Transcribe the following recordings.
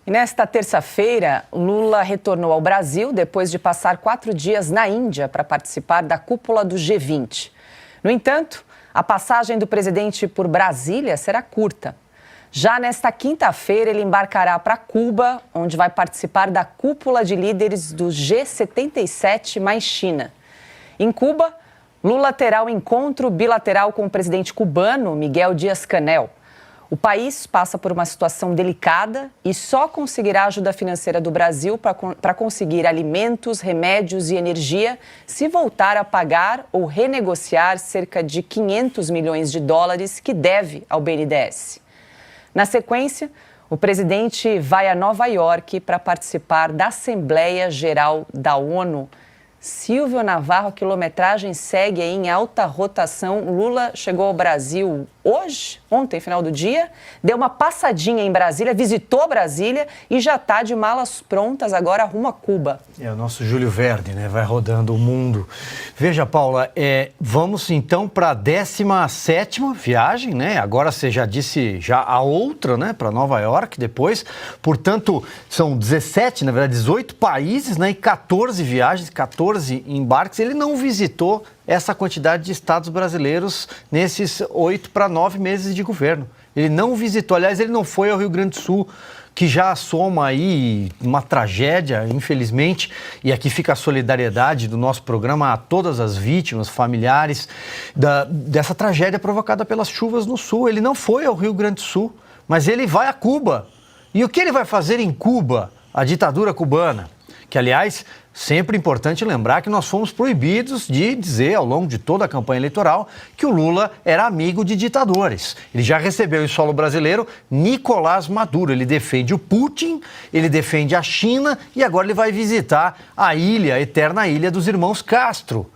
E nesta terça-feira, Lula retornou ao Brasil depois de passar 4 dias na Índia para participar da cúpula do G20. No entanto, a passagem do presidente por Brasília será curta. Já nesta quinta-feira, ele embarcará para Cuba, onde vai participar da cúpula de líderes do G77 mais China. Em Cuba, Lula terá um encontro bilateral com o presidente cubano, Miguel Díaz-Canel. O país passa por uma situação delicada e só conseguirá ajuda financeira do Brasil para conseguir alimentos, remédios e energia se voltar a pagar ou renegociar cerca de 500 milhões de dólares que deve ao BNDES. Na sequência, o presidente vai a Nova York para participar da Assembleia Geral da ONU. Silvio Navarro, a quilometragem segue aí em alta rotação. Lula chegou ao Brasil ontem, final do dia, deu uma passadinha em Brasília, visitou Brasília e já está de malas prontas agora rumo a Cuba. É o nosso Júlio Verne, né? Vai rodando o mundo. Veja, Paula, vamos então para a 17ª viagem, né? Agora você já disse a outra, né? Para Nova York depois. Portanto, são 17, na verdade, 18 países, né? E 14 viagens, 14 embarques. Ele não visitou essa quantidade de estados brasileiros nesses 8 para 9 meses de governo. Ele não visitou, aliás, ele não foi ao Rio Grande do Sul, que já soma aí uma tragédia, infelizmente, e aqui fica a solidariedade do nosso programa a todas as vítimas, familiares, dessa tragédia provocada pelas chuvas no Sul. Ele não foi ao Rio Grande do Sul, mas ele vai a Cuba. E o que ele vai fazer em Cuba, a ditadura cubana? Que, aliás, sempre importante lembrar que nós fomos proibidos de dizer, ao longo de toda a campanha eleitoral, que o Lula era amigo de ditadores. Ele já recebeu em solo brasileiro Nicolás Maduro. Ele defende o Putin, ele defende a China e agora ele vai visitar a eterna ilha dos irmãos Castro.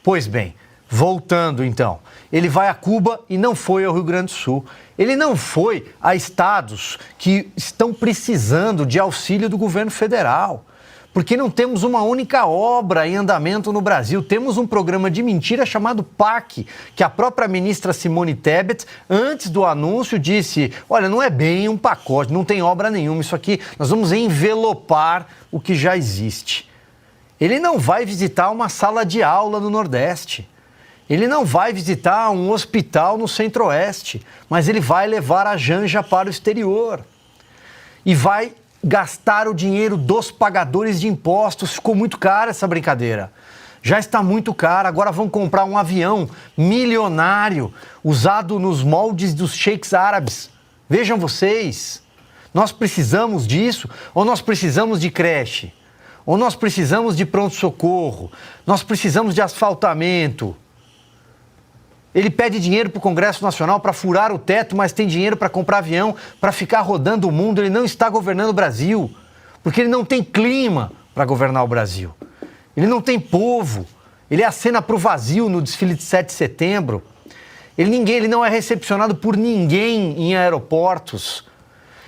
Pois bem, voltando então, ele vai a Cuba e não foi ao Rio Grande do Sul. Ele não foi a estados que estão precisando de auxílio do governo federal. Porque não temos uma única obra em andamento no Brasil. Temos um programa de mentira chamado PAC, que a própria ministra Simone Tebet, antes do anúncio, disse: olha, não é bem um pacote, não tem obra nenhuma, isso aqui nós vamos envelopar o que já existe. Ele não vai visitar uma sala de aula no Nordeste. Ele não vai visitar um hospital no Centro-Oeste, mas ele vai levar a Janja para o exterior. E vai gastar o dinheiro dos pagadores de impostos. Ficou muito cara essa brincadeira. Já está muito caro. Agora vão comprar um avião milionário usado nos moldes dos sheiks árabes. Vejam vocês, nós precisamos disso ou nós precisamos de creche? Ou nós precisamos de pronto-socorro? Nós precisamos de asfaltamento? Ele pede dinheiro para o Congresso Nacional para furar o teto, mas tem dinheiro para comprar avião, para ficar rodando o mundo. Ele não está governando o Brasil, porque ele não tem clima para governar o Brasil. Ele não tem povo. Ele acena para o vazio no desfile de 7 de setembro. Ele não é recepcionado por ninguém em aeroportos.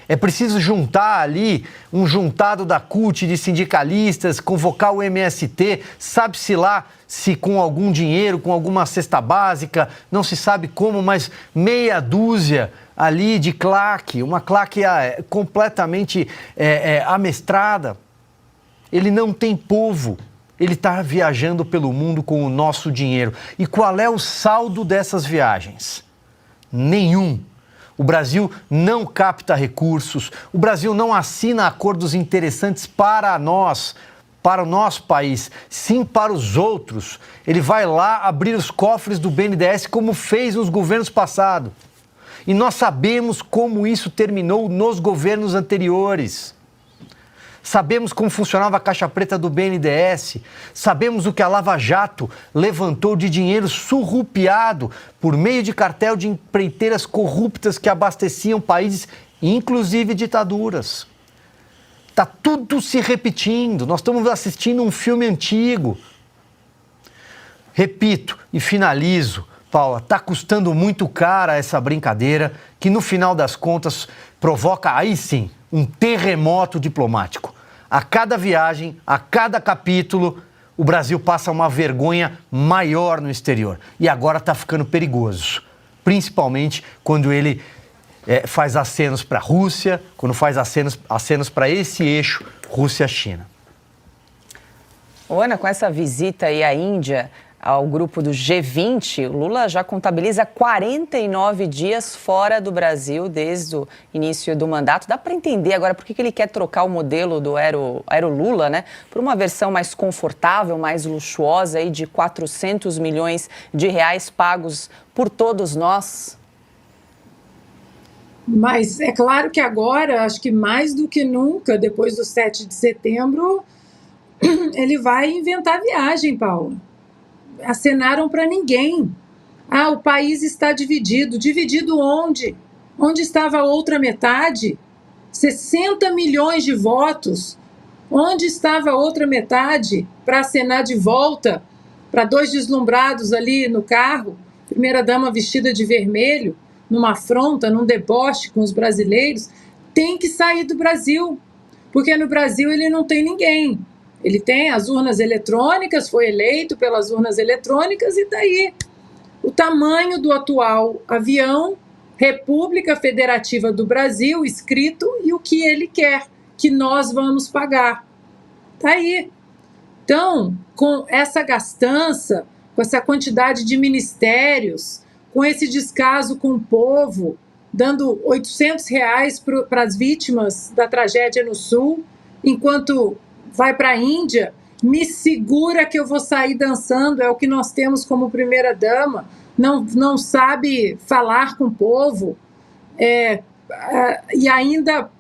É preciso juntar ali um juntado da CUT, de sindicalistas, convocar o MST, sabe-se lá se com algum dinheiro, com alguma cesta básica, não se sabe como, mas meia dúzia ali de claque, uma claque completamente amestrada. Ele não tem povo, ele está viajando pelo mundo com o nosso dinheiro. E qual é o saldo dessas viagens? Nenhum. O Brasil não capta recursos, o Brasil não assina acordos interessantes para nós, para o nosso país, sim para os outros. Ele vai lá abrir os cofres do BNDES como fez nos governos passados. E nós sabemos como isso terminou nos governos anteriores. Sabemos como funcionava a caixa preta do BNDES, sabemos o que a Lava Jato levantou de dinheiro surrupiado por meio de cartel de empreiteiras corruptas que abasteciam países, inclusive ditaduras. Está tudo se repetindo, nós estamos assistindo um filme antigo. Repito e finalizo, Paula, está custando muito caro essa brincadeira que no final das contas provoca aí sim um terremoto diplomático. A cada viagem, a cada capítulo, o Brasil passa uma vergonha maior no exterior. E agora está ficando perigoso, principalmente quando ele faz acenos para a Rússia, quando faz acenos para esse eixo Rússia-China. Ana, com essa visita aí à Índia, ao grupo do G20, o Lula já contabiliza 49 dias fora do Brasil desde o início do mandato. Dá para entender agora por que ele quer trocar o modelo do Aero Lula, né, por uma versão mais confortável, mais luxuosa aí de 400 milhões de reais pagos por todos nós? Mas é claro que agora, acho que mais do que nunca, depois do 7 de setembro, ele vai inventar viagem, Paulo. Acenaram para ninguém. O país está dividido. Dividido onde? Onde estava a outra metade? 60 milhões de votos. Onde estava a outra metade para acenar de volta para dois deslumbrados ali no carro? Primeira-dama vestida de vermelho, numa afronta, num deboche com os brasileiros. Tem que sair do Brasil, porque no Brasil ele não tem ninguém. Ele tem as urnas eletrônicas, foi eleito pelas urnas eletrônicas e daí o tamanho do atual avião, República Federativa do Brasil, escrito, e o que ele quer, que nós vamos pagar. Está aí. Então, com essa gastança, com essa quantidade de ministérios, com esse descaso com o povo, dando R$800 para as vítimas da tragédia no Sul, enquanto vai para a Índia, me segura que eu vou sair dançando, é o que nós temos como primeira-dama, não sabe falar com o povo, e ainda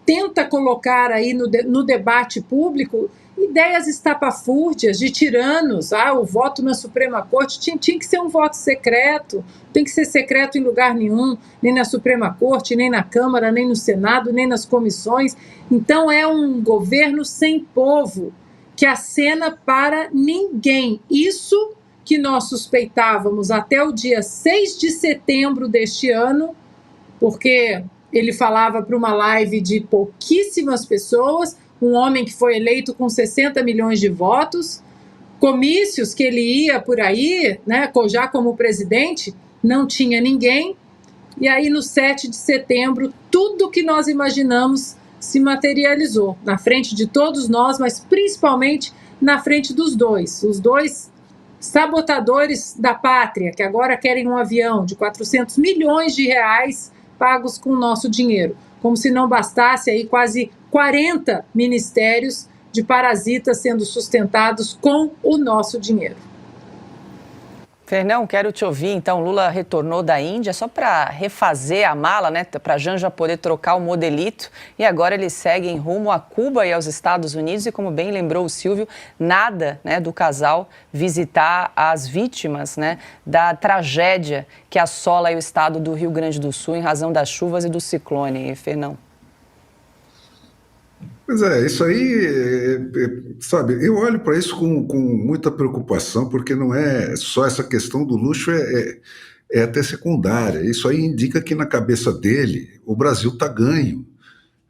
tenta colocar aí no debate público ideias estapafúrdias de tiranos. O voto na Suprema Corte tinha que ser um voto secreto, tem que ser secreto em lugar nenhum, nem na Suprema Corte, nem na Câmara, nem no Senado, nem nas comissões. Então é um governo sem povo, que acena para ninguém. Isso que nós suspeitávamos até o dia 6 de setembro deste ano, porque ele falava para uma live de pouquíssimas pessoas, um homem que foi eleito com 60 milhões de votos, comícios que ele ia por aí, né, já como presidente, não tinha ninguém, e aí no 7 de setembro, tudo que nós imaginamos se materializou, na frente de todos nós, mas principalmente na frente dos dois, os dois sabotadores da pátria, que agora querem um avião de 400 milhões de reais pagos com o nosso dinheiro, como se não bastasse aí quase 40 ministérios de parasitas sendo sustentados com o nosso dinheiro. Fernão, quero te ouvir. Então, Lula retornou da Índia só para refazer a mala, né? Para a Janja poder trocar o modelito. E agora ele segue em rumo a Cuba e aos Estados Unidos. E como bem lembrou o Silvio, nada, né, do casal visitar as vítimas, né, da tragédia que assola aí o estado do Rio Grande do Sul em razão das chuvas e do ciclone, Fernão. Pois é, isso aí, sabe, eu olho para isso com muita preocupação, porque não é só essa questão do luxo, é até secundária. Isso aí indica que na cabeça dele o Brasil está ganho,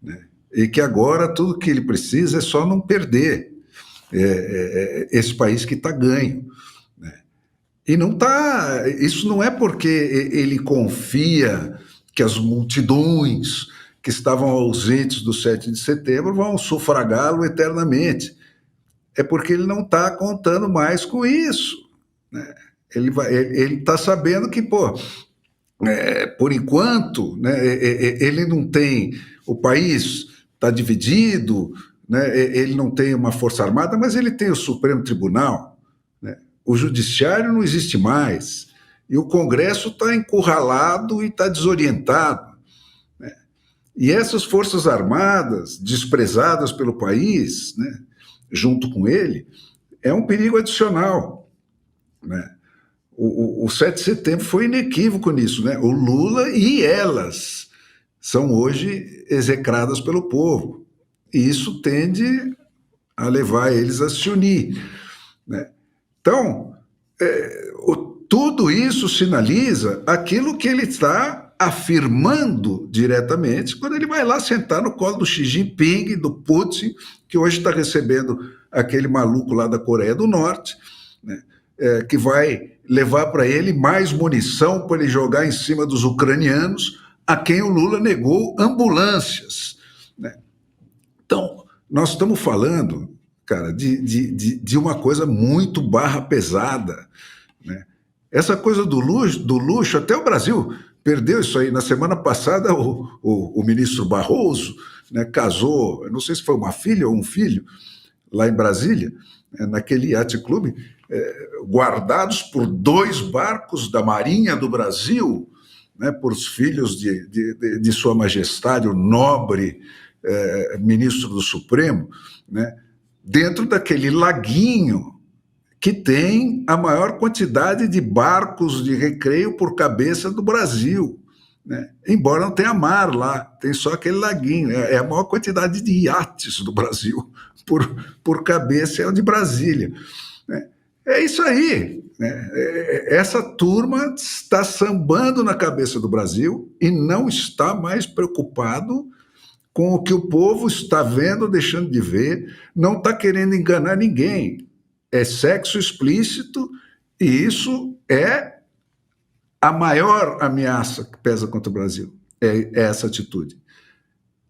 né? E que agora tudo que ele precisa é só não perder esse país que está ganho, né? E não tá, isso não é porque ele confia que as multidões que estavam ausentes do 7 de setembro vão sufragá-lo eternamente. É porque ele não está contando mais com isso, né? Ele está sabendo que, por enquanto, né, ele não tem, o país está dividido, né, ele não tem uma força armada, mas ele tem o Supremo Tribunal, né, o Judiciário não existe mais, e o Congresso está encurralado e está desorientado. E essas forças armadas, desprezadas pelo país, né, junto com ele, é um perigo adicional, né? O 7 de setembro foi inequívoco nisso, né? O Lula e elas são hoje execradas pelo povo. E isso tende a levar eles a se unir, né? Então, tudo isso sinaliza aquilo que ele está afirmando diretamente quando ele vai lá sentar no colo do Xi Jinping, do Putin, que hoje está recebendo aquele maluco lá da Coreia do Norte, né, que vai levar para ele mais munição para ele jogar em cima dos ucranianos, a quem o Lula negou ambulâncias, né? Então, nós estamos falando, cara, de uma coisa muito barra pesada, né? Essa coisa do luxo, até o Brasil perdeu isso aí. Na semana passada, o ministro Barroso, né, casou, eu não sei se foi uma filha ou um filho, lá em Brasília, naquele Yacht Club, guardados por 2 barcos da Marinha do Brasil, né, por os filhos de Sua Majestade, o nobre ministro do Supremo, né, dentro daquele laguinho que tem a maior quantidade de barcos de recreio por cabeça do Brasil, né? Embora não tenha mar lá, tem só aquele laguinho. É a maior quantidade de iates do Brasil por cabeça, é o de Brasília, né? É isso aí, né? Essa turma está sambando na cabeça do Brasil e não está mais preocupado com o que o povo está vendo, deixando de ver, não está querendo enganar ninguém. É sexo explícito e isso é a maior ameaça que pesa contra o Brasil. É essa atitude,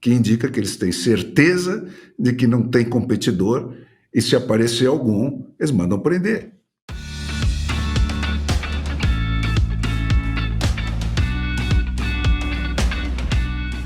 que indica que eles têm certeza de que não tem competidor e se aparecer algum, eles mandam prender.